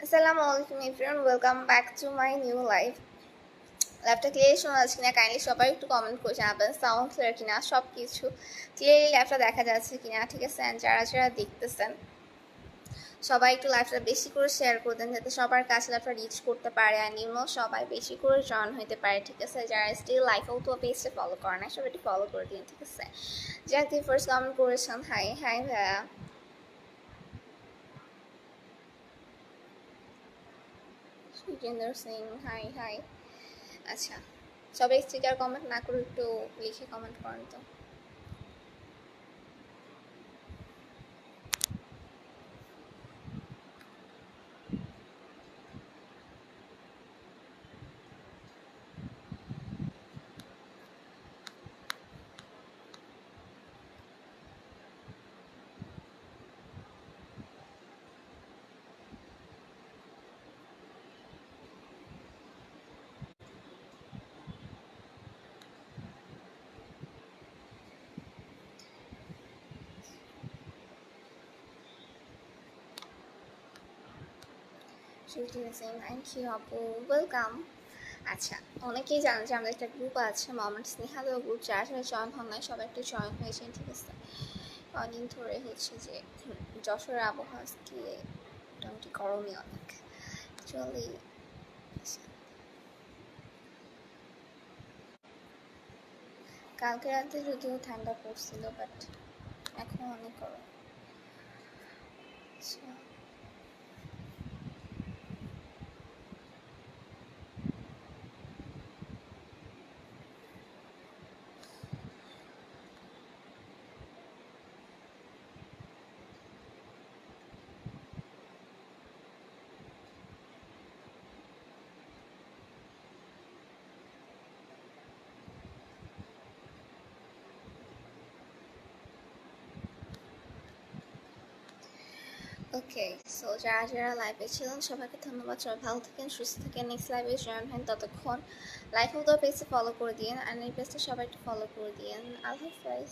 Assalamualaikum everyone, welcome back to my new live. লাইভটা clear শোনা যাচ্ছে কিনা কাইন্ডলি সবাই একটু কমেন্ট করে জানাবেন, সাউন্ড ক্লিয়ার কিনা, সব কিছু ক্লিয়ারলি লাইভটা দেখা যাচ্ছে কিনা, ঠিক আছে? অ্যান্ড যারা যারা দেখতেছেন সবাই একটু লাইভটা বেশি করে শেয়ার করে দেন যাতে সবার কাছে লাইভটা রিচ করতে পারে আর সবাই বেশি করে জয়েন হতে পারে, ঠিক আছে? যারা স্টিল লাইফেও তো পেজটা ফলো করে না সবাই একটু ফলো করে দিন, ঠিক আছে? যারা ফার্স্ট কমেন্ট করেছেন, হাই হাই ভাইয়া। সুজেন্দ্র সিং, হাই হাই। আচ্ছা, সবাই স্টিকার কমেন্ট না করে একটু লিখে কমেন্ট করেন তো। থ্যাংক ইউ আপু, ওয়েলকাম। আচ্ছা, অনেকেই জানেন যে আমাদের একটা গ্রুপ আছে মোহাম্মদ স্নেহাদ গ্রুপ, যারা যারা জয়েন হন নাই সবাই একটু জয়েন হয়েছেন, ঠিক আছে? অনেকদিন ধরে হচ্ছে যে যশোরের আবহাওয়া আজকে মোটামুটি গরমই অনেক অ্যাকচুয়ালি। কালকে রাতে যদিও ঠান্ডা পড়ছিল, বাট এখন অনেক গরম। আচ্ছা, ওকে, সো যারা যারা লাইভে ছিলেন সবাইকে ধন্যবাদ। সবাই ভালো থাকেন, সুস্থ থাকেন, নেক্সট লাইভে জয়েন হন। ততক্ষণ লাইফ অফ দ্য পেজে ফলো করে দিন আর এই পেজটা সবাই একটু ফলো করে দিন। আল্লাহ হাফেজ।